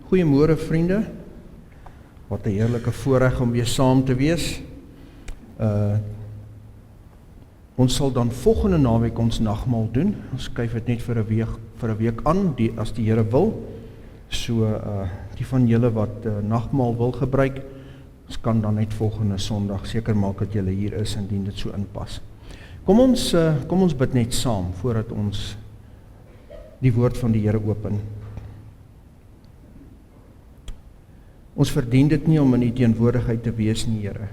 Goeiemôre vriende, wat 'n heerlike voorreg om weer saam te wees. Ons sal dan volgende naweek ons nagmaal doen. Ons skuif dit net vir 'n week aan, as die Here wil. So die van julle wat nagmaal wil gebruik, ons kan dan net volgende Sondag seker maak dat julle hier is indien dit so inpas. Kom ons bid net saam voordat ons die woord van die Here open. Ons verdien dit nie om in U teenwoordigheid te wees nie, Here.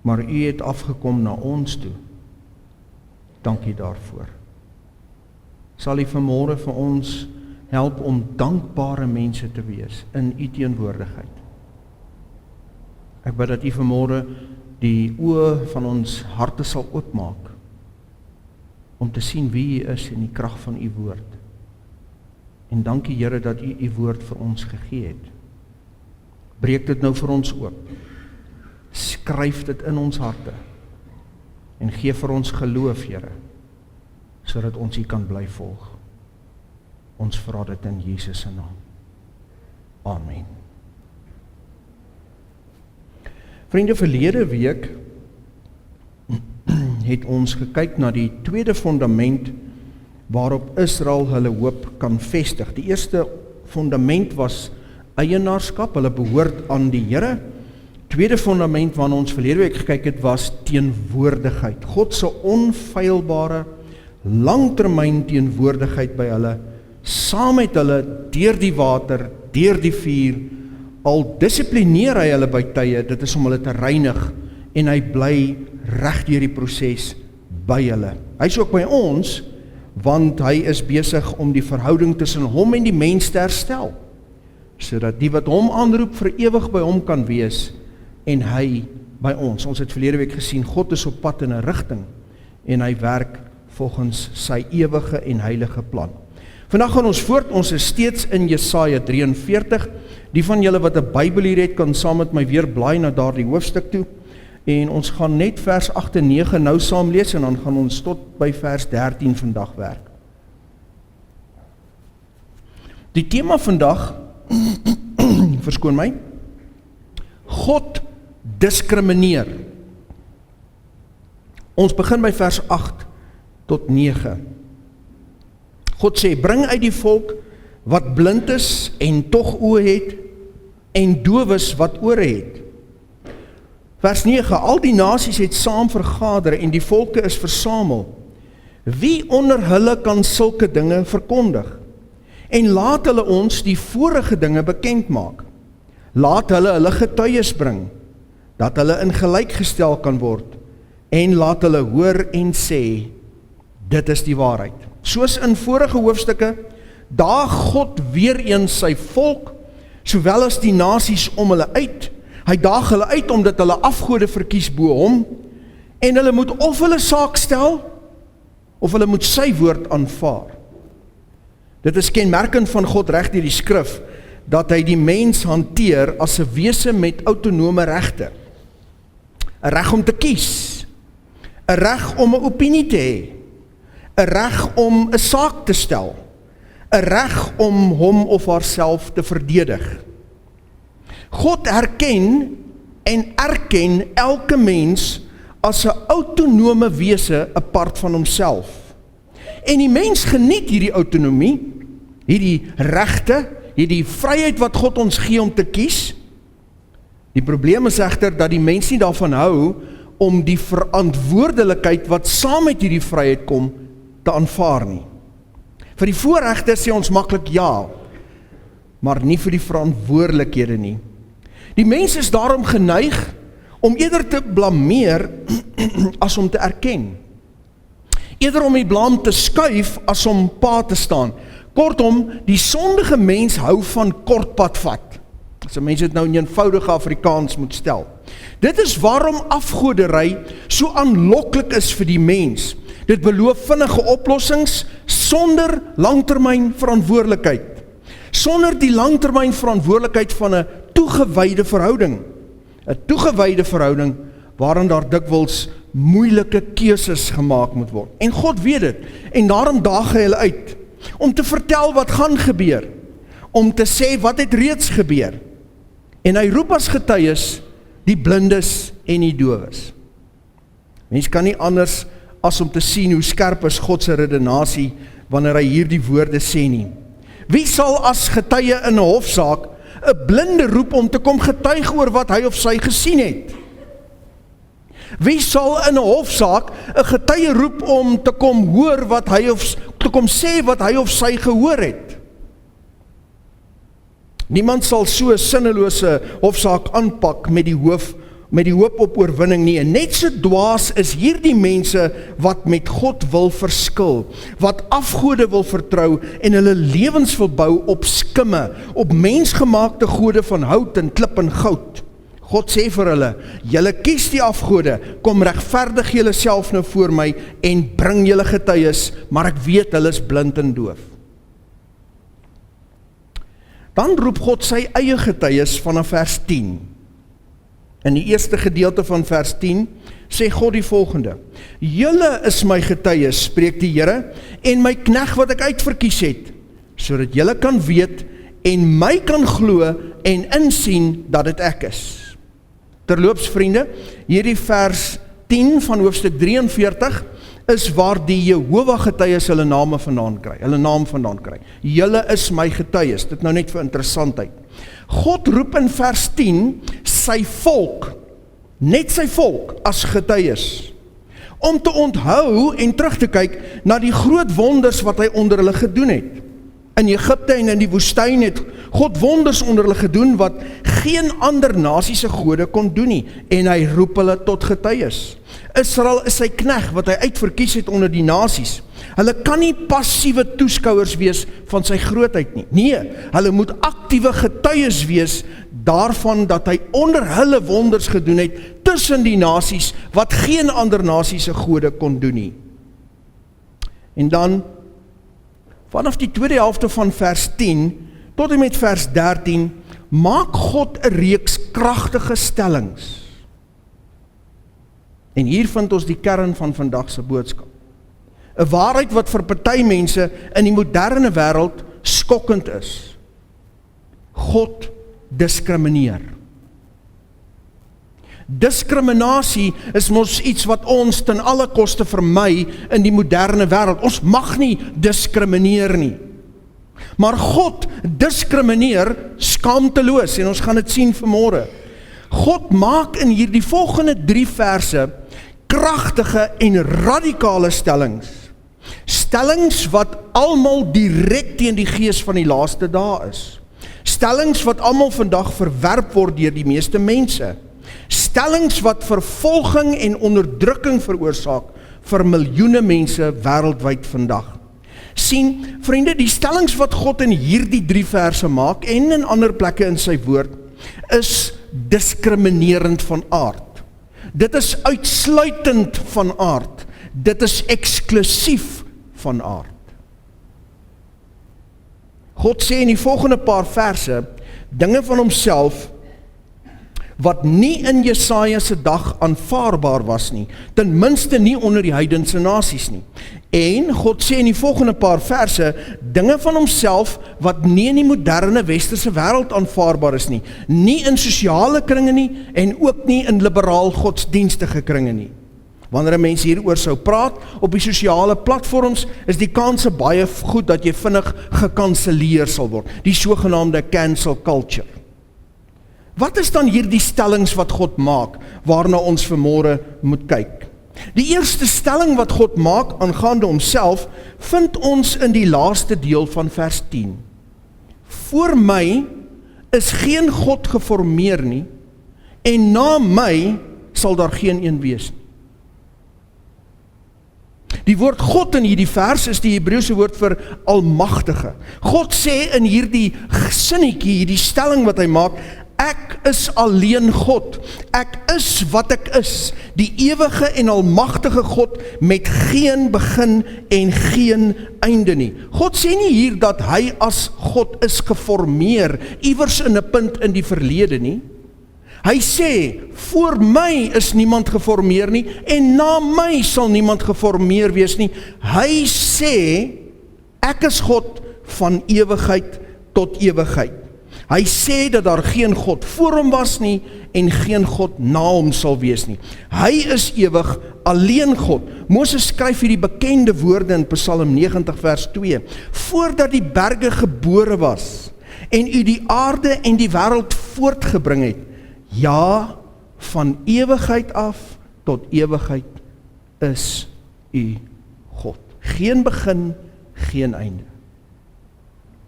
Maar U het afgekom na ons toe. Dankie daarvoor. Sal U vanmôre vir ons help om dankbare mense te wees in U teenwoordigheid. Ek bid dat U vanmôre die oë van ons harte sal oopmaak om te sien wie U is en die krag van U woord. En dankie Here dat U U woord vir ons gegee het. Breek dit nou vir ons oop. Skryf dit in ons harte. En gee vir ons geloof, Here, sodat ons U kan bly volg. Ons vra dit in Jesus se naam. Amen. Vriende, verlede week het ons gekyk na die tweede fundament waarop Israel hulle hoop kan vestig. Die eerste fundament was eienaarskap, hulle behoort aan die Here. Tweede fundament waarna ons verlede week gekyk het, was teenwoordigheid. God se onfeilbare, langtermyn teenwoordigheid by hulle, saam met hulle, deur die water, deur die vuur. Al dissiplineer hy hulle by tye, dit is om hulle te reinig, en hy bly reg deur die proses by hulle. Hy is ook by ons, want hy is besig om die verhouding tussen hom en die mens te herstel, sodat die wat hom aanroep vir ewig by hom kan wees, en hy by ons. Ons het verlede week gesien, God is op pad in 'n rigting, en hy werk volgens sy ewige en heilige plan. Vandag gaan ons voort, ons is steeds in Jesaja 43, die van julle wat 'n Bybel hier het, kan saam met my weer blaai na daardie hoofstuk toe, en ons gaan net vers 8 en 9 nou saam lees, en dan gaan ons tot by vers 13 vandag werk. Die tema vandag, verskoon my, God diskrimineer. Ons begin by vers 8 tot 9. God sê, bring uit die volk wat blind is en tog oë het, en doof is wat ore het. Vers 9, al die nasies het saam vergader en die volke is versamel. Wie onder hulle kan sulke dinge verkondig? En laat hulle ons die vorige dinge bekend maak. Laat hulle getuies bring, dat hulle in gelyk gestel kan word, en laat hulle hoor en sê, dit is die waarheid. Soos in vorige hoofstukke, daag God weer eens sy volk, sowel as die nasies om hulle uit. Hy daag hulle uit, omdat hulle afgode verkies bo hom, en hulle moet of hulle saak stel, of hulle moet sy woord aanvaar. Dit is kenmerkend van God reg deur die skrif, dat hy die mens hanteer as 'n wese met autonome regte. 'n Reg om te kies, 'n reg om 'n opinie te hê, 'n reg om 'n saak te stel, 'n reg om hom of haarself te verdedig. God herken en erken elke mens as 'n autonome wese apart van homself. En die mens geniet hierdie autonomie, hierdie regte, hierdie vryheid wat God ons gee om te kies. Die probleem is egter dat die mens nie daarvan hou om die verantwoordelikheid wat saam met hierdie vryheid kom te aanvaar nie. Vir die voorregte sê ons maklik ja, maar nie vir die verantwoordelikhede nie. Die mens is daarom geneig om eerder te blameer as om te erken. Eerder om die blame te skuif as om pa te staan. Kortom, die sondige mens hou van kortpad vat. As 'n mens dit nou in eenvoudige Afrikaans moet stel. Dit is waarom afgoderry so aanloklik is vir die mens. Dit beloof vinnige oplossings sonder langtermyn verantwoordelikheid. Sonder die langtermyn verantwoordelikheid van 'n toegewyde verhouding. 'n Toegewyde verhouding waarin daar dikwels moeilike keuses gemaak moet word. En God weet dit, en daarom daag hy hulle uit, om te vertel wat gaan gebeur, om te sê wat het reeds gebeur. En hy roep as getuies die blindes en die dowes. Mens kan nie anders as om te sien hoe skerp is God se redenasie wanneer hy hierdie woorde sê nie. Wie sal as getuie in 'n hofsaak 'n blinde roep om te kom getuig oor wat hy of sy gesien het? Wie sal in 'n hofsaak 'n getuie roep om te kom hoor wat hy of te kom sê wat hy of sy gehoor het? Niemand sal so 'n sinnelose hofsaak aanpak met die hoop op oorwinning nie. En net so dwaas is hierdie mense wat met God wil verskil, wat afgode wil vertrou en hulle lewens wil bou op skimme, op mensgemaakte gode van hout en klip en goud. God sê vir hulle, julle kies die afgode, kom regverdig julle self nou voor my en bring julle getuies, maar ek weet hulle is blind en doof. Dan roep God sy eie getuies vanaf vers 10. In die eerste gedeelte van vers 10 sê God die volgende: Julle is my getuies, spreek die Here, en my knegt wat ek uitverkies het, sodat julle kan weet en my kan glo en insien dat dit ek is. Terloops vriende, hierdie vers 10 van hoofstuk 43 is waar die Jehova getuies hulle naam vandaan kry. Julle is my getuies, dit nou net vir interessantheid. God roep in vers 10 sy volk, net sy volk as getuies, om te onthou en terug te kyk na die groot wonders wat hy onder hulle gedoen het. In Egipte en in die woestyn het God wonders onder hulle gedoen wat geen ander nasie se gode kon doen nie, en hy roep hulle tot getuies. Israel is sy knegt wat hy uitverkies het onder die nasies. Hulle kan nie passiewe toeskouers wees van sy grootheid nie. Nee, hulle moet aktiewe getuies wees daarvan dat hy onder hulle wonders gedoen het tussen die nasies wat geen ander nasie se gode kon doen nie. En dan vanaf die tweede helfte van vers 10 tot en met vers 13 maak God 'n reeks kragtige stellings. En hier vind ons die kern van vandag se boodskap. 'n Waarheid wat vir party mense in die moderne wêreld skokkend is. God diskrimineer. Diskriminasie is mos iets wat ons ten alle koste vermy in die moderne wêreld. Ons mag nie diskrimineer nie. Maar God diskrimineer skaamteloos, en ons gaan dit sien vanmôre. God maak in hierdie volgende 3 verse kragtige en radikale stellings. Stellings wat almal direk teen die gees van die laaste dae is. Stellings wat almal vandag verwerp word deur die meeste mense. Stellings wat vervolging en onderdrukking veroorsaak vir miljoene mense wêreldwyd vandag. Sien, vriende, die stellings wat God in hierdie 3 verse maak en in ander plekke in sy woord, is diskriminerend van aard. Dit is uitsluitend van aard. Dit is eksklusief van aard. God sê in die volgende paar verse dinge van homself wat nie in Jesaja se dag aanvaarbaar was nie, ten minste nie onder die heidense nasies nie. En God sê in die volgende paar verse dinge van homself wat nie in die moderne westerse wêreld aanvaarbaar is nie, nie in sosiale kringe nie en ook nie in liberaal godsdienstige kringe nie. Wanneer 'n mens hieroor sou praat op die sosiale platforms, is die kanse baie goed dat jy vinnig gekanseleer sal word, die sogenaamde cancel culture. Wat is dan hierdie stellings wat God maak, waarna ons vanmôre moet kyk? Die eerste stelling wat God maak aangaande homself, vind ons in die laaste deel van vers 10. Voor my is geen God geformeer nie, en na my sal daar geen een wees nie. Die woord God in hierdie vers is die Hebreëse woord vir almagtige. God sê in hierdie sinnetjie, hierdie stelling wat hy maak, ek is alleen God. Ek is wat ek is, die ewige en almagtige God met geen begin en geen einde nie. God sê nie hier dat hy as God is geformeer, iewers in 'n punt in die verlede nie. Hy sê, voor my is niemand geformeer nie, en na my sal niemand geformeer wees nie. Hy sê, ek is God van ewigheid tot ewigheid. Hy sê dat daar geen God voor hom was nie en geen God na hom sal wees nie. Hy is ewig, alleen God. Moses skryf hierdie bekende woorde in Psalm 90 vers 2. Voordat die berge gebore was en u die aarde en die wêreld voortgebring het, ja, van ewigheid af tot ewigheid is u God. Geen begin, geen einde.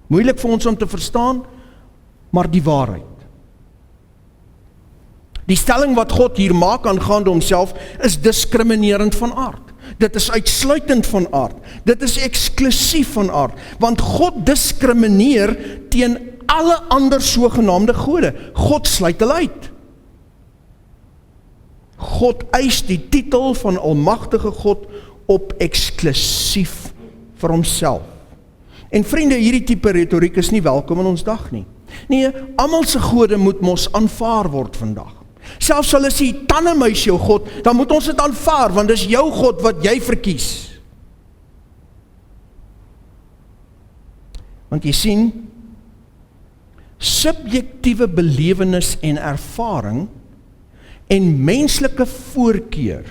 Moeilik vir ons om te verstaan, maar die waarheid. Die stelling wat God hier maak aangaande homself is diskriminerend van aard. Dit is uitsluitend van aard. Dit is eksklusief van aard, want God diskrimineer teen alle ander sogenaamde gode. God sluit hulle uit. God eis die titel van almagtige God op eksklusief vir homself. En vriende, hierdie tipe retoriek is nie welkom in ons dag nie. Nee, almal se gode moet mos aanvaar word vandag. Selfs al is die tandemuis jou God, dan moet ons dit aanvaar, want dis jou God wat jy verkies. Want jy sien, subjektiewe belewenis en ervaring en menslike voorkeur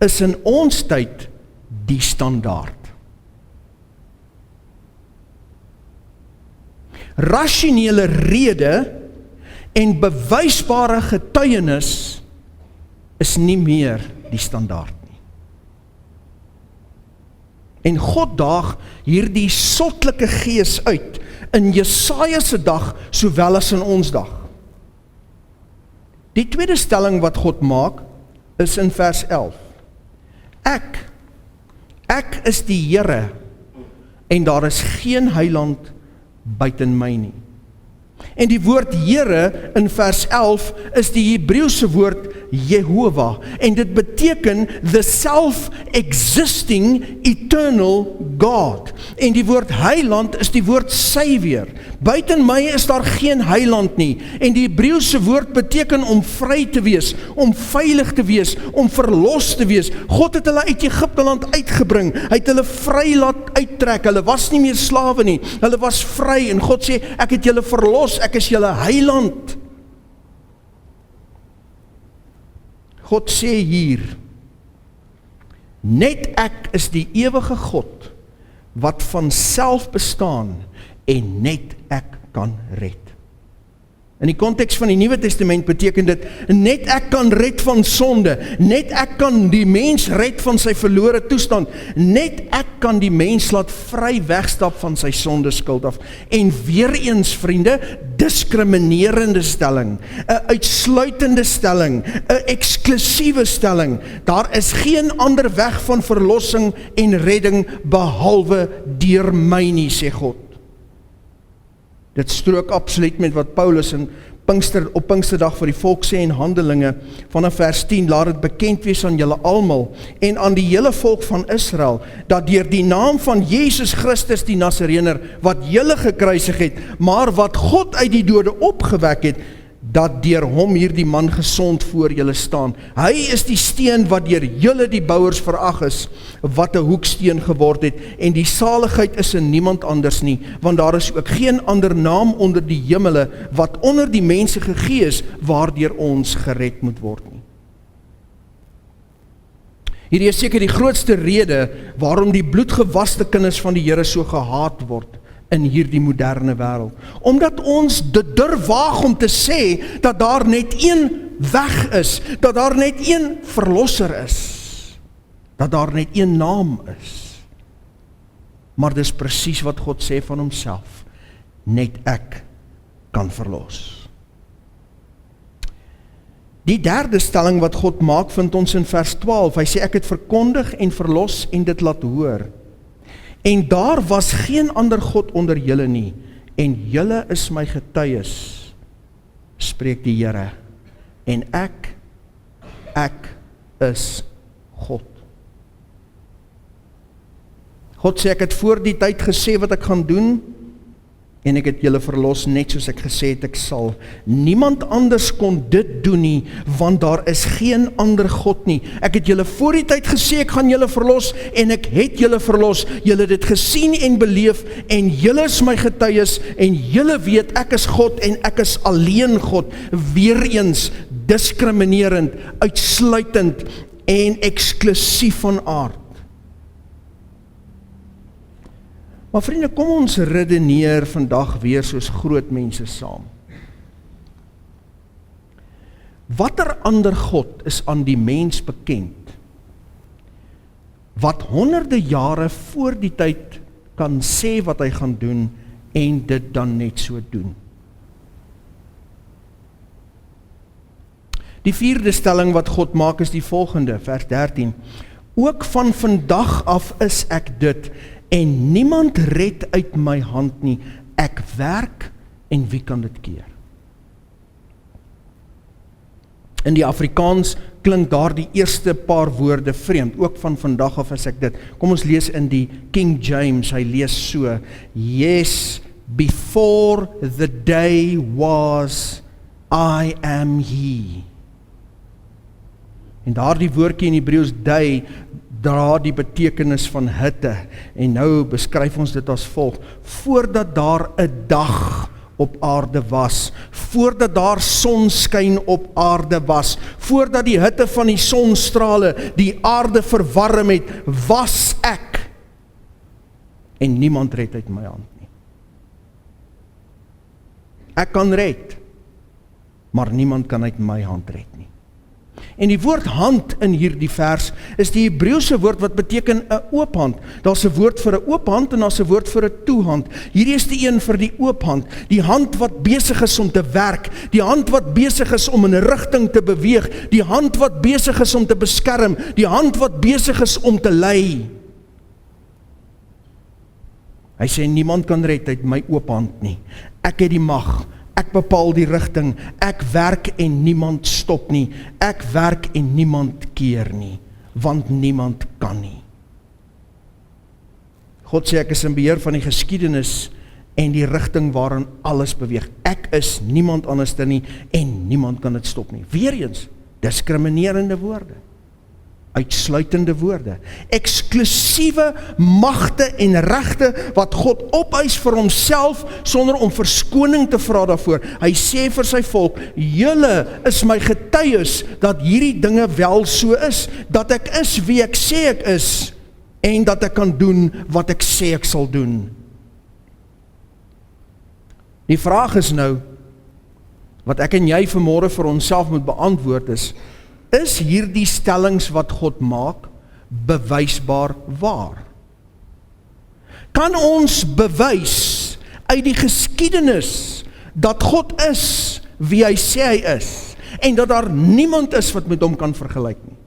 is in ons tyd die standaard. Rasionele rede en bewysbare getuienis is nie meer die standaard nie. En God daag hierdie sottelike gees uit in Jesaja se dag sowel as in ons dag. Die tweede stelling wat God maak is in vers 11. Ek is die Here en daar is geen heiland buiten my nie. En die woord Here in vers 11 is die Hebreëse woord Jehovah en dit beteken the self-existing eternal God. En die woord heiland is die woord Savior. Buiten my is daar geen heiland nie. En die Hebreëse woord beteken om vry te wees, om veilig te wees, om verlos te wees. God het hulle uit Egipte land uitgebring. Hy het hulle vry laat uittrek. Hulle was nie meer slawe nie. Hulle was vry en God sê, ek het julle verlos, ek is julle heiland. God sê hier, net ek is die ewige God, wat van self bestaan, en net ek kan red. In die konteks van die Nuwe Testament beteken dit, net ek kan red van sonde, net ek kan die mens red van sy verlore toestand, net ek kan die mens laat vry wegstap van sy sondeskuld af. En weer eens, vriende, diskriminerende stelling, 'n uitsluitende stelling, 'n eksklusiewe stelling. Daar is geen ander weg van verlossing en redding behalwe deur my nie, sê God. Dit strook absoluut met wat Paulus op Pinksterdag vir die volk sê in Handelinge, vanaf vers 10, laat dit bekend wees aan julle almal en aan die hele volk van Israel, dat deur die naam van Jesus Christus die Nasarener, wat julle gekruisig het, maar wat God uit die dode opgewek het, dat deur hom hierdie man gesond voor julle staan. Hy is die steen wat deur julle die bouers verag is, wat 'n hoeksteen geword het, en die saligheid is in niemand anders nie, want daar is ook geen ander naam onder die hemele, wat onder die mense gegee is, waardeur ons gered moet word nie. Hierdie is seker die grootste rede, waarom die bloedgewaste kinders van die Here so gehaat word, in hierdie moderne wêreld. Omdat ons dit durf waag om te sê, dat daar net een weg is, dat daar net een verlosser is, dat daar net een naam is. Maar dis presies wat God sê van homself, net ek kan verlos. Die derde stelling wat God maak, vind ons in vers 12, hy sê ek het verkondig en verlos en dit laat hoor. En daar was geen ander God onder julle nie, en julle is my getuies, spreek die Here, en ek is God. God sê, ek het voor die tyd gesê wat ek gaan doen, en ek het julle verlos net soos ek gesê het ek sal. Niemand anders kon dit doen nie, want daar is geen ander God nie. Ek het julle voor die tyd gesê ek gaan julle verlos, en ek het julle verlos. Julle het dit gesien en beleef, en julle is my getuies, en julle weet ek is God, en ek is alleen God. Weereens diskriminerend, uitsluitend, en eksklusief van aard. Maar vriende, kom ons redeneer vandag weer soos groot mense saam. Watter ander God is aan die mens bekend, wat honderde jare voor die tyd kan sê wat hy gaan doen, en dit dan net so doen? Die vierde stelling wat God maak is die volgende, vers 13. Ook van vandag af is ek dit, en niemand red uit my hand nie. Ek werk, en wie kan dit keer? In die Afrikaans klink daar die eerste paar woorde vreemd, ook van vandag af is ek dit. Kom ons lees in die King James, hy lees so, Yes, before the day was, I am he. En daar die woordjie in Hebreëus day, dra die betekenis van hitte, en nou beskryf ons dit as volg, voordat daar 'n dag op aarde was, voordat daar sonskyn op aarde was, voordat die hitte van die sonstrale die aarde verwarm het, was ek, en niemand red uit my hand nie. Ek kan red, maar niemand kan uit my hand red nie. En die woord hand in hierdie vers is die Hebreëse woord wat beteken 'n oop hand. Daar's 'n woord vir 'n oop hand en daar's 'n woord vir 'n toe hand. Hierdie is die een vir die oop hand, die hand wat besig is om te werk, die hand wat besig is om in 'n rigting te beweeg, die hand wat besig is om te beskerm, die hand wat besig is om te lei. Hy sê niemand kan red uit my oop hand nie. Ek het die mag. Ek bepaal die rigting, ek werk en niemand stop nie, ek werk en niemand keer nie, want niemand kan nie. God sê ek is in beheer van die geskiedenis en die rigting waarin alles beweeg. Ek is niemand anders nie en niemand kan dit stop nie. Weereens, diskriminerende woorde, uitsluitende woorde, eksklusiewe magte en regte wat God opeis vir homself sonder om verskoning te vra daarvoor. Hy sê vir sy volk, julle is my getuies dat hierdie dinge wel so is, dat ek is wie ek sê ek is en dat ek kan doen wat ek sê ek sal doen. Die vraag is nou, wat ek en jy vanmôre vir onsself moet beantwoord is hierdie stellings wat God maak bewysbaar waar? Kan ons bewys uit die geskiedenis dat God is wie hy sê hy is en dat daar niemand is wat met hom kan vergelyk nie?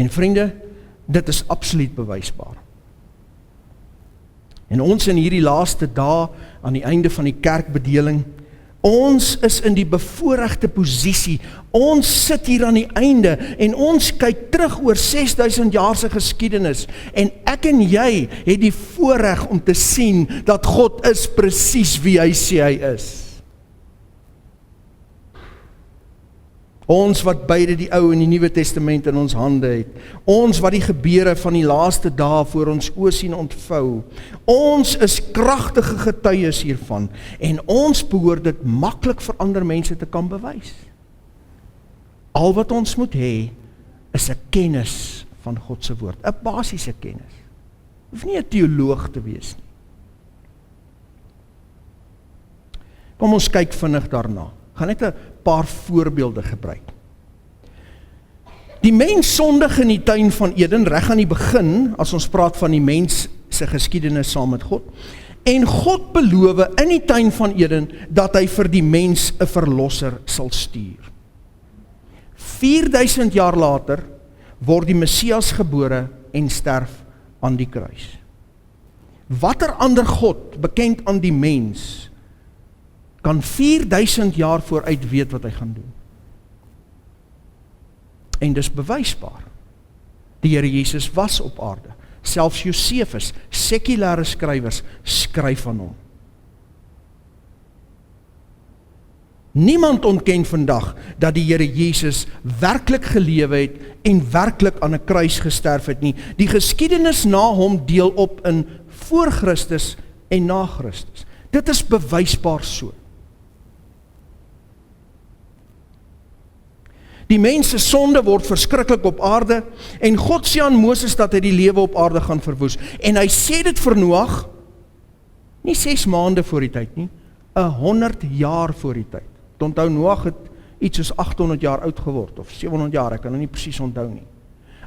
En vriende, dit is absoluut bewysbaar. En ons in hierdie laaste dae aan die einde van die kerkbedeling, ons is in die bevoorregte posisie, ons sit hier aan die einde en ons kyk terug oor 6000 jaar se geskiedenis en ek en jy het die voorreg om te sien dat God is presies wie hy sê hy is. Ons wat beide die Ou en die Nuwe Testament in ons hande het, ons wat die gebeure van die laaste dae voor ons oë sien ontvou, ons is kragtige getuies hiervan en ons behoort dit maklik vir ander mense te kan bewys. Al wat ons moet hê is 'n kennis van God se woord, 'n basiese kennis. Hoef nie 'n teoloog te wees nie. Kom ons kyk vinnig daarna. Gaan net 'n paar voorbeelde gebruik. Die mens sondig in die tuin van Eden, reg aan die begin, as ons praat van die mens se geskiedenis saam met God, en God beloof in die tuin van Eden, dat hy vir die mens 'n verlosser sal stuur. 4000 jaar later, word die Messias gebore en sterf aan die kruis. Watter ander God, bekend aan die mens, kan 4000 jaar vooruit weet wat hy gaan doen? En dis bewysbaar. Die Here Jesus was op aarde. Selfs Josefus, sekulêre skrywers, skryf van hom. Niemand ontken vandag dat die Here Jesus werklik gelewe het en werklik aan 'n kruis gesterf het nie. Die geskiedenis na hom deel op in voor Christus en na Christus. Dit is bewysbaar so. Die mens se sonde word verskriklik op aarde en God sê aan Moses dat hy die lewe op aarde gaan verwoes. En hy sê dit vir Noag, nie 6 maande voor die tyd nie, 100 jaar voor die tyd. Onthou, Noag het iets soos 800 jaar oud geword, of 700 jaar, ek kan nou nie presies onthou nie.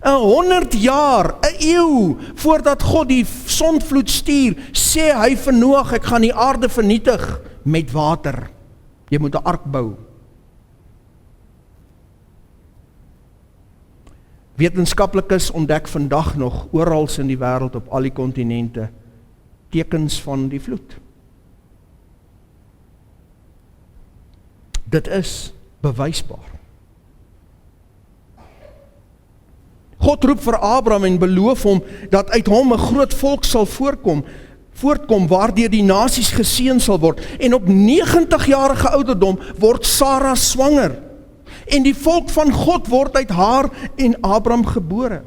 100 jaar, 'n eeu, voordat God die sondvloed stuur, sê hy vir Noag, ek gaan die aarde vernietig met water. Jy moet 'n ark bou. Wetenskaplikes ontdek vandag nog oral in die wêreld op al die kontinente tekens van die vloed. Dit is bewysbaar. God roep vir Abraham en beloof hom dat uit hom 'n groot volk sal voortkom waardeur die nasies geseën sal word. En op 90-jarige ouderdom word Sara swanger. En die volk van God word uit haar en Abraham gebore.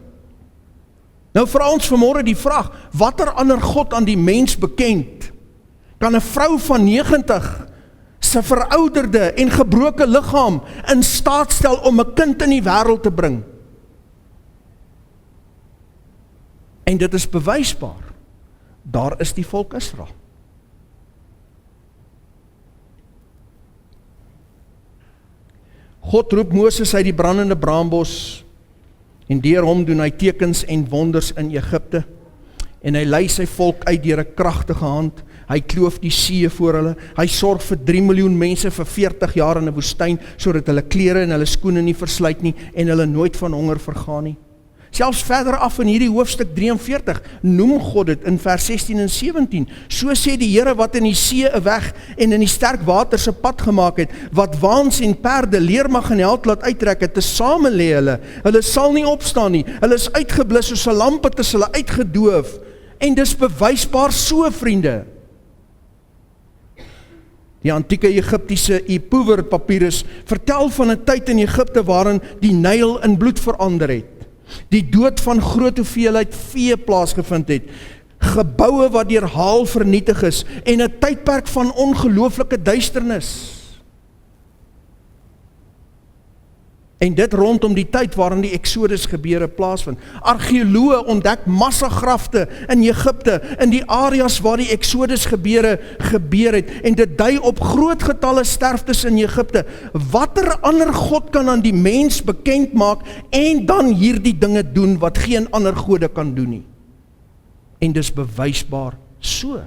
Nou vra ons vanmôre die vraag, watter ander God aan die mens bekend kan 'n vrou van 90 se verouderde en gebroke liggaam in staat stel om 'n kind in die wêreld te bring? En dit is bewysbaar. Daar is die volk Israel. God roep Moses uit die brandende braambos en deur hom doen hy tekens en wonders in Egipte. En hy lei sy volk uit deur 'n kragtige hand. Hy kloof die see voor hulle. Hy sorg vir 3 miljoen mense vir 40 jaar in 'n woestyn sodat hulle klere en hulle skoene nie versluit nie en hulle nooit van honger vergaan nie. Selfs verder af in hierdie hoofstuk 43 noem God dit in vers 16 en 17. So sê die Here wat in die see 'n weg en in die sterk water se pad gemaak het, wat waans en perde, leermag en held laat uittrek het, tesame lê hulle. Hulle sal nie opstaan nie. Hulle is uitgeblus soos 'n lamp, het is hulle uitgedoof. En dis bewysbaar so, vriende. Die antieke Egiptiese Epuwer papirus vertel van 'n tyd in Egipte waarin die Nyl in bloed verander het. Die dood van groot hoeveelheid vee plaasgevind het, geboue wat deur haal vernietig is en 'n tydperk van ongelooflike duisternis. En dit rondom die tyd waarin die Exodus gebeure plaasvind. Argeoloë ontdek massagrafte in Egipte, in die areas waar die Exodus gebeur het, en dit dui op groot getalle sterftes in Egipte. Watter ander God kan aan die mens bekend maak en dan hierdie dinge doen wat geen ander gode kan doen nie? En dis bewysbaar so.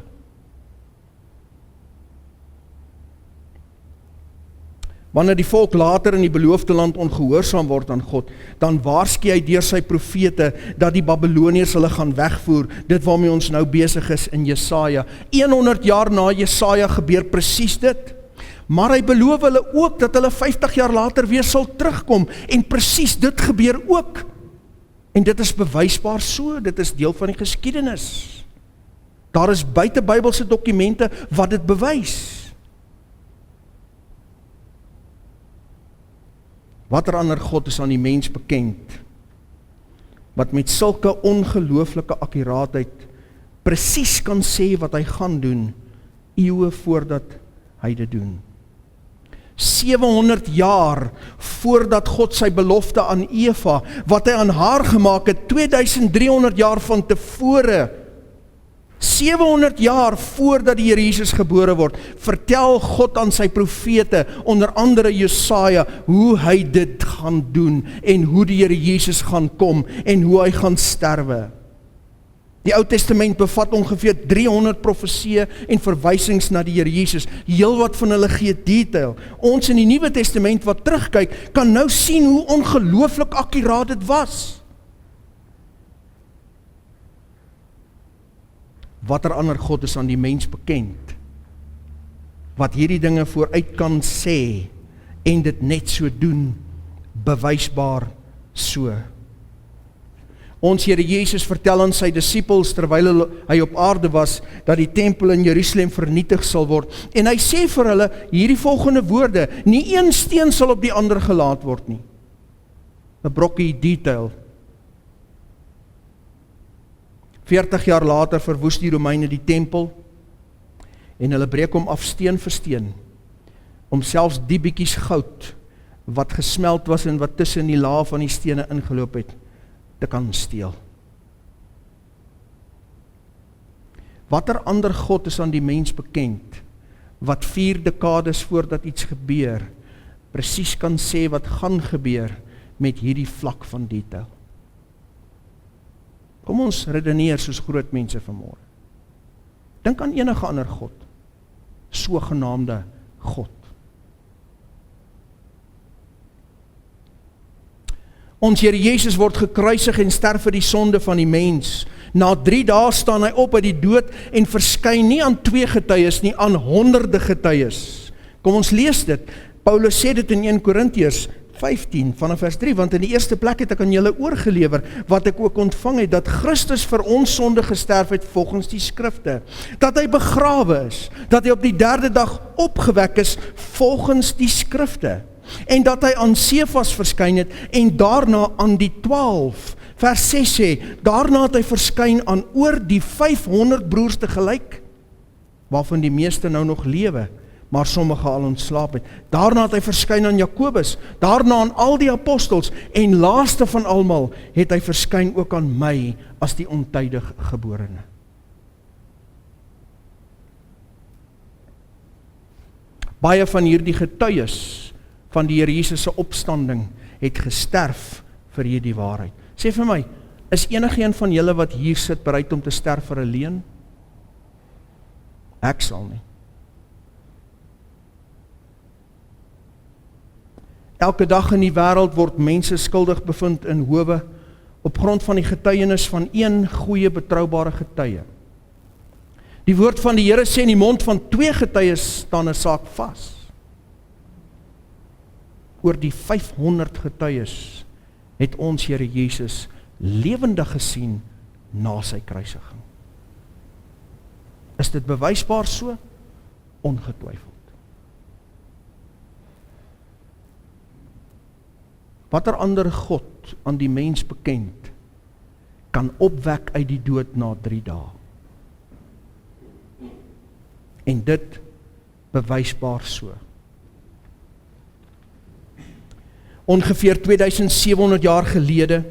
Wanneer die volk later in die beloofde land ongehoorsaam word aan God, dan waarsku hy deur sy profete dat die Babiloniërs hulle gaan wegvoer, dit waarmee ons nou besig is in Jesaja. 100 jaar na Jesaja gebeur presies dit. Maar hy beloof hulle ook dat hulle 50 jaar later weer sal terugkom, en presies dit gebeur ook. En dit is bewysbaar so, dit is deel van die geskiedenis. Daar is buite Bybelse dokumente wat dit bewys. Watter ander God is aan die mens bekend, wat met sulke ongelooflike akkuraatheid presies kan sê wat hy gaan doen, eeue voordat hy dit doen. 700 jaar voordat God sy belofte aan Eva, wat hy aan haar gemaak het, 2300 jaar van tevore, 700 jaar voordat die Here Jesus gebore word, vertel God aan sy profete, onder andere Jesaja, hoe hy dit gaan doen, en hoe die Here Jesus gaan kom, en hoe hy gaan sterwe. Die Ou Testament bevat ongeveer 300 profesieë en verwysings na die Here Jesus. Heel wat van hulle gee detail. Ons in die Nuwe Testament wat terugkyk, kan nou sien hoe ongelooflik akkuraat dit was. Watter ander God is aan die mens bekend, wat hierdie dinge vooruit kan sê, en dit net so doen, bewysbaar so. Ons Here Jesus vertel aan sy disippels terwyl hy op aarde was, dat die tempel in Jerusalem vernietig sal word. En hy sê vir hulle hierdie volgende woorde: nie een steen sal op die ander gelaat word nie. 'n brokkie detail. 40 jaar later verwoes die Romeine die tempel en hulle breek hom af steen vir steen, om selfs die bietjies goud wat gesmelt was en wat tussen die laag van die stene ingeloop het, te kan steel. Watter ander God is aan die mens bekend, wat 4 dekades voordat iets gebeur, presies kan sê wat gaan gebeur met hierdie vlak van detail? Kom ons redeneer soos groot mense vanmôre. Dink aan enige ander God, sogenaamde God. Ons Here Jesus word gekruisig en sterf vir die sonde van die mens. Na 3 dae staan hy op uit die dood en verskyn nie aan 2 getuies nie, aan honderde getuies. Kom ons lees dit. Paulus sê dit in 1 Korintiërs 15 vanaf vers 3, want in die eerste plek het ek aan julle oorgelewer, wat ek ook ontvang het, dat Christus vir ons sonde gesterf het volgens die skrifte, dat hy begrawe is, dat hy op die 3de dag opgewek is volgens die skrifte, en dat hy aan Sefas verskyn het, en daarna aan die 12. Vers 6 sê, daarna het hy verskyn aan oor die 500 broers tegelyk, waarvan die meeste nou nog lewe, maar sommige al ontslaap het. Daarna het hy verskyn aan Jakobus, daarna aan al die apostels, en laaste van almal het hy verskyn ook aan my, as die ontydig geborene. Baie van hierdie getuies van die Here Jesus se opstanding het gesterf vir hierdie waarheid. Sê vir my, is enigeen van julle wat hier sit bereid om te sterf vir 'n leuen? Ek sal nie. Elke dag in die wêreld word mense skuldig bevind in howe op grond van die getuienis van een goeie betroubare getuie. Die woord van die Here sê in die mond van 2 getuies staan 'n saak vas. Oor die 500 getuies het ons Here Jesus lewendig gesien na sy kruisiging. Is dit bewysbaar so? Ongetwyfeld. Watter ander God aan die mens bekend kan opwek uit die dood na 3 dae? En dit bewysbaar so. Ongeveer 2700 jaar gelede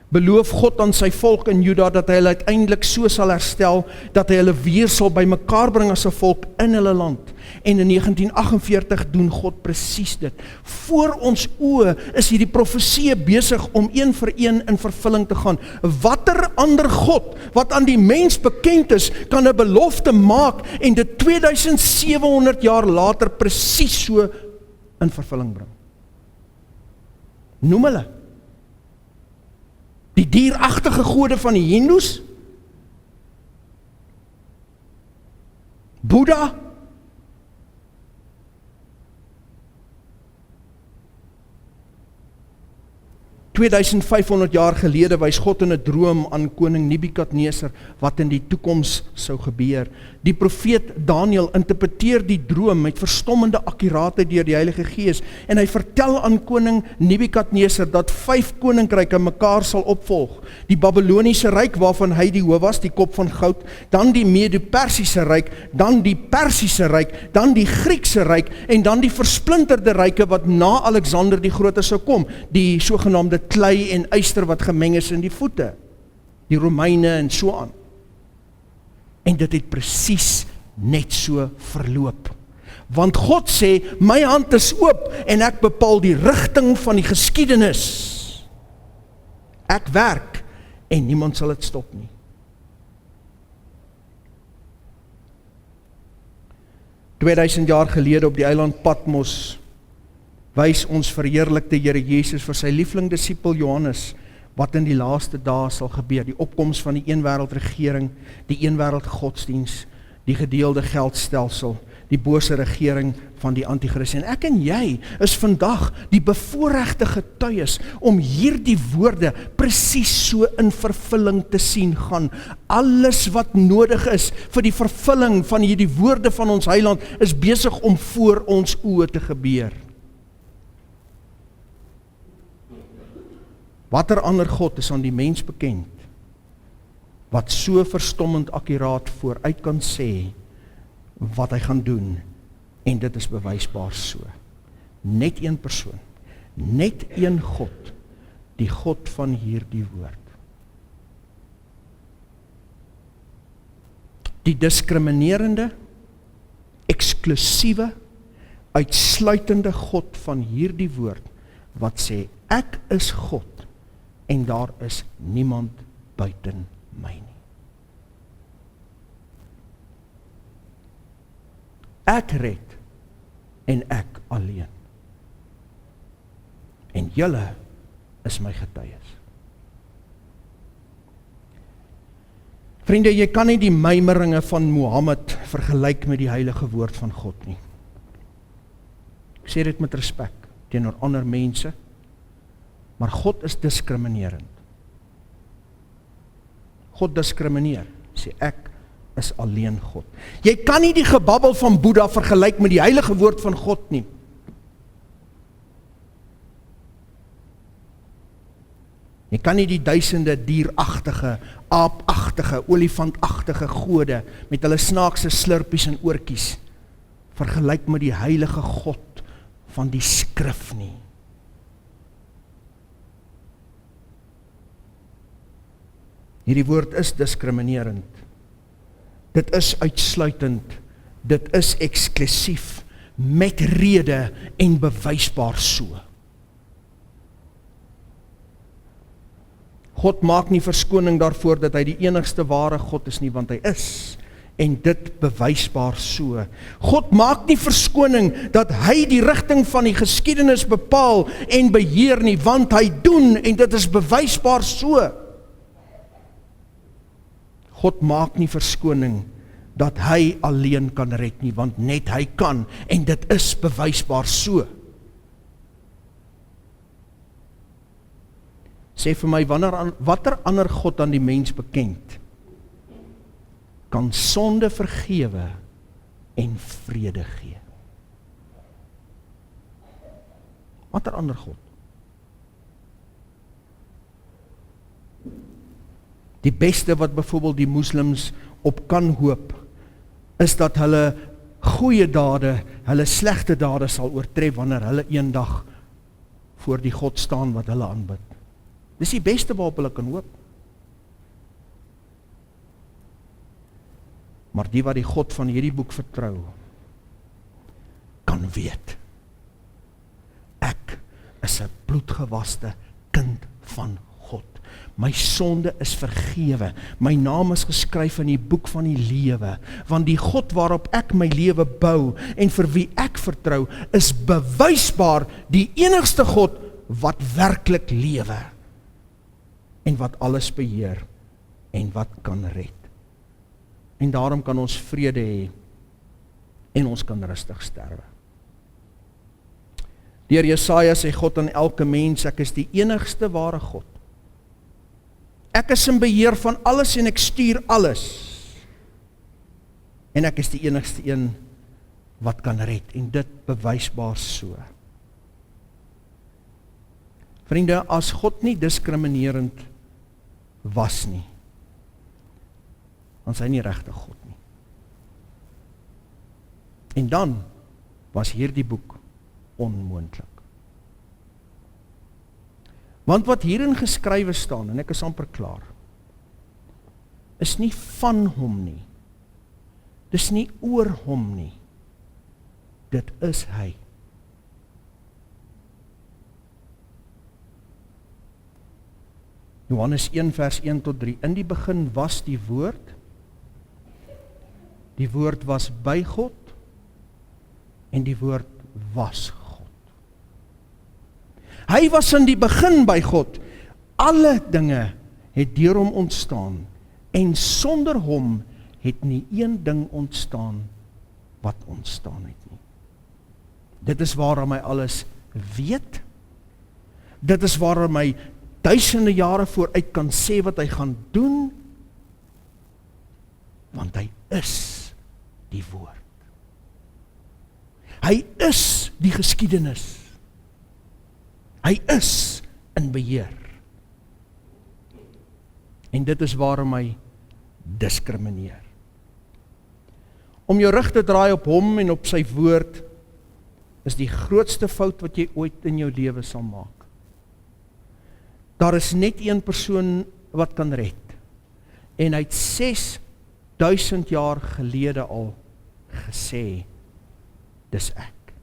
beloof God aan sy volk in Juda dat hy hulle uiteindelik so sal herstel, dat hy hulle weer sal bymekaar bring as 'n volk in hulle land. En in 1948 doen God presies dit. Voor ons oë is hierdie profesie besig om een vir een in vervulling te gaan. Watter ander God wat aan die mens bekend is, kan 'n belofte maak en dit 2700 jaar later presies so in vervulling bring? Noem hulle. Die dieragtige gode van die Hindoes, Boeddha, $2500 jaar gelede wys God in 'n droom aan koning Nebukadneser wat in die toekoms sou gebeur. Die profeet Daniël interpreteer die droom met verstommende akkuraatheid deur die Heilige Gees en hy vertel aan koning Nebukadneser dat 5 koninkryke mekaar sal opvolg. Die Babiloniese ryk waarvan hy die hoof was, die kop van goud, dan die Medo-Persiese ryk, dan die Persiese ryk, dan die Griekse ryk en dan die versplinterde ryke wat na Alexander die Grote sou kom, die sogenaamde klei en yster wat gemeng is in die voete, die Romeine en so aan. En dit het presies net so verloop. Want God sê, my hand is oop en ek bepaal die rigting van die geskiedenis. Ek werk en niemand sal dit stop nie. $2000 jaar gelede op die eiland Patmos wys ons verheerlikte Here Jesus vir sy liefling disipel Johannes wat in die laaste dae sal gebeur, die opkoms van die eenwêreldregering, die eenwêreld godsdiens, die gedeelde geldstelsel, die bose regering van die Antichrist. En ek en jy is vandag die bevoorregte getuies om hierdie woorde presies so in vervulling te sien gaan. Alles wat nodig is vir die vervulling van hierdie woorde van ons Heiland is besig om voor ons oë te gebeur. Watter ander God is aan die mens bekend wat so verstommend akkuraat vooruit kan sê wat hy gaan doen, en dit is bewysbaar so. Net een persoon, net een God, die God van hierdie woord. Die diskriminerende, eksklusiewe, uitsluitende God van hierdie woord, wat sê, ek is God, en daar is niemand buiten my nie. Ek red, en ek alleen. En julle is my getuies. Vriende, jy kan nie die mymeringe van Mohammed vergelyk met die heilige woord van God nie. Ek sê dit met respek teenoor ander mense, maar God is diskriminerend. God diskrimineer, sê ek is alleen God. Jy kan nie die gebabbel van Boeddha vergelyk met die heilige woord van God nie. Jy kan nie die duisende dieragtige, aapagtige, olifantagtige gode met hulle snaakse slurpies en oortjies vergelyk met die heilige God van die skrif nie. Hierdie woord is diskriminerend. Dit is uitsluitend, dit is eksklusief, met rede en bewysbaar so. God maak nie verskoning daarvoor dat hy die enigste ware God is nie, want hy is, en dit bewysbaar so. God maak nie verskoning dat hy die rigting van die geskiedenis bepaal en beheer nie, want hy doen, en dit is bewysbaar so. God maak nie verskoning dat hy alleen kan red nie, want net hy kan, en dit is bewysbaar so. Sê vir my, watter ander God aan die mens bekend kan sonde vergewe en vrede gee? Watter ander God? Die beste wat byvoorbeeld die moslims op kan hoop, is dat hulle goeie dade, hulle slegte dade sal oortref wanneer hulle eendag voor die God staan wat hulle aanbid. Dis die beste waarop hulle kan hoop. Maar die wat die God van hierdie boek vertrou, kan weet, ek is 'n bloedgewaste kind van God. My sonde is vergewe, my naam is geskryf in die boek van die lewe, want die God waarop ek my lewe bou, en vir wie ek vertrou, is bewysbaar die enigste God wat werklik lewe, en wat alles beheer, en wat kan red. En daarom kan ons vrede hê, en ons kan rustig sterwe. Deur Jesaja sê God aan elke mens, ek is die enigste ware God. Ek is in beheer van alles en ek stuur alles. En ek is die enigste een wat kan red, en dit bewysbaar so. Vriende, as God nie diskriminerend was nie, dan is hy nie regtig God nie. En dan was hierdie boek onmoontlik. Want wat hierin geskrywe staan, en ek is amper klaar, is nie van hom nie. Dis nie oor hom nie. Dit is hy. Johannes 1 vers 1 tot 3. In die begin was die woord. Die woord was by God, en die woord was God. Hy was in die begin by God. Alle dinge het deur hom ontstaan, en sonder hom het nie een ding ontstaan wat ontstaan het nie. Dit is waarom hy alles weet. Dit is waarom hy duisende jare vooruit kan sê wat hy gaan doen, want hy is die woord. Hy is die geskiedenis. Hy is in beheer. En dit is waarom hy diskrimineer. Om jou rug te draai op hom en op sy woord is die grootste fout wat jy ooit in jou lewe sal maak. Daar is net een persoon wat kan red. En hy het 6000 jaar gelede al gesê, dis ek.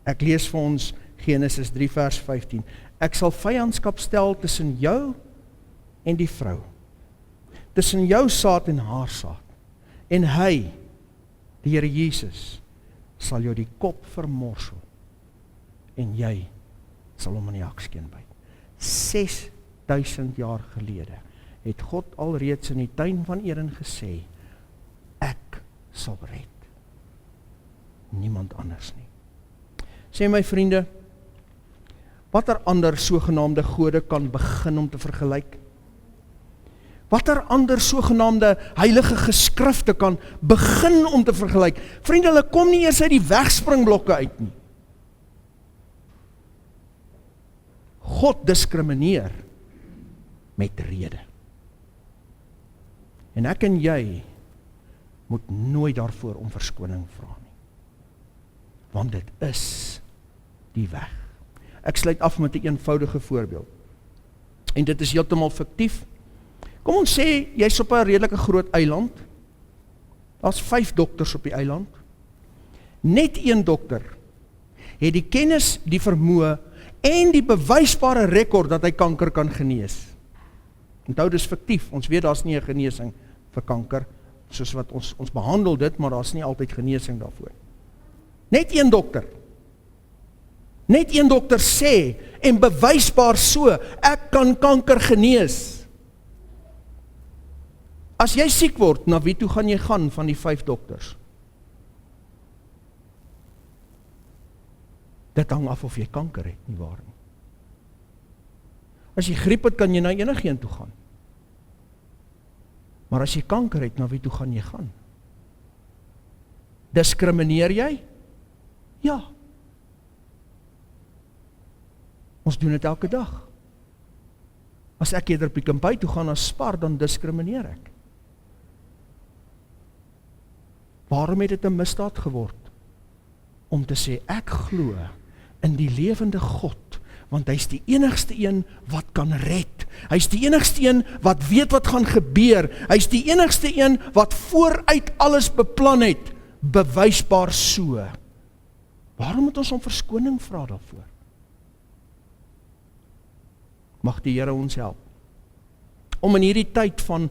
Ek lees vir ons Genesis 3 vers 15. Ek sal vyandskap stel tussen jou en die vrou, tussen jou saad en haar saad. En hy, die Here Jesus, sal jou die kop vermorsel en jy sal hom in die hakskeen byt. 6000 jaar gelede het God alreeds in die tuin van Eden gesê, ek sal red. Niemand anders nie. Sê my vriende, watter ander sogenaamde gode kan begin om te vergelyk? Watter ander sogenaamde heilige geskrifte kan begin om te vergelyk? Vriende, hulle kom nie eers uit die wegspringblokke uit nie. God diskrimineer met rede. En ek en jy moet nooit daarvoor om verskoning vra nie. Want dit is die weg. Ek sluit af met 'n eenvoudige voorbeeld. En dit is heeltemal fiktief. Kom ons sê, jy's op 'n redelike groot eiland. Daar's 5 dokters op die eiland. Net een dokter het die kennis, die vermoë en die bewysbare rekord dat hy kanker kan genees. Onthou, dis fiktief. Ons weet daar's nie 'n genesing vir kanker, soos wat ons behandel dit, maar daar's nie altyd genesing daarvoor. Net een dokter. Net een dokter sê, en bewysbaar so, ek kan kanker genees. As jy siek word, na wie toe gaan jy gaan van die 5 dokters? Dit hang af of jy kanker het, nie waar nie. As jy griep het, kan jy na enigeen toe gaan. Maar as jy kanker het, na wie toe gaan jy gaan? Diskrimineer jy? Ja. Ons doen dit elke dag. As ek eerder op die Kompai toe gaan as Spar, dan diskrimineer ek. Waarom het dit 'n misdaad geword? Om te sê, ek glo in die lewende God, want hy's die enigste een wat kan red. Hy's die enigste een wat weet wat gaan gebeur. Hy's die enigste een wat vooruit alles beplan het, bewysbaar so. Waarom moet ons om verskoning vra daarvoor? Mag die Here ons help om in hierdie tyd van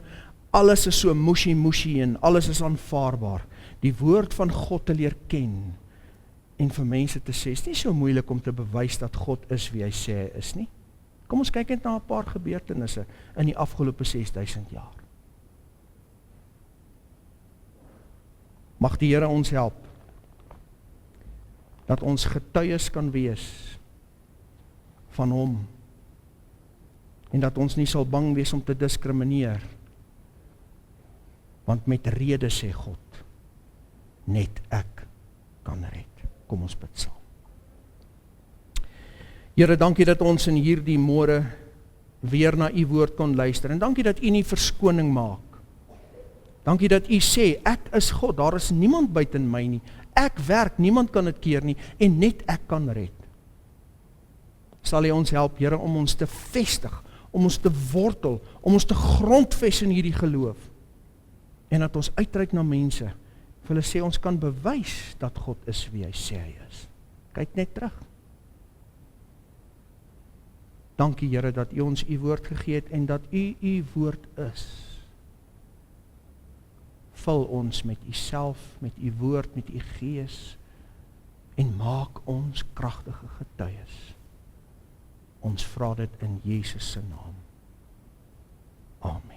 alles is so mushy en alles is aanvaarbaar, die woord van God te leer ken en vir mense te sê, is nie so moeilik om te bewys dat God is wie hy sê hy is nie. Kom ons kyk net na 'n paar gebeurtenisse in die afgelope 6000 jaar. Mag die Here ons help dat ons getuies kan wees van hom en dat ons nie sal bang wees om te diskrimineer, want met rede sê God, net ek kan red. Kom ons bid saam. Here, dankie dat ons in hierdie môre weer na u woord kon luister, en dankie dat u nie verskoning maak. Dankie dat u sê, ek is God, daar is niemand buiten my nie, ek werk, niemand kan dit keer nie, en net ek kan red. Sal u ons help, Here, om ons te vestig, om ons te wortel, om ons te grondves in hierdie geloof, en dat ons uitreik na mense, vir hulle sê, ons kan bewys dat God is wie hy sê hy is. Kyk net terug. Dankie, Here, dat u ons u woord gegee het, en dat u woord is. Vul ons met u self, met u woord, met u gees, en maak ons kragtige getuies. Ons vra dit in Jesus se naam. Amen.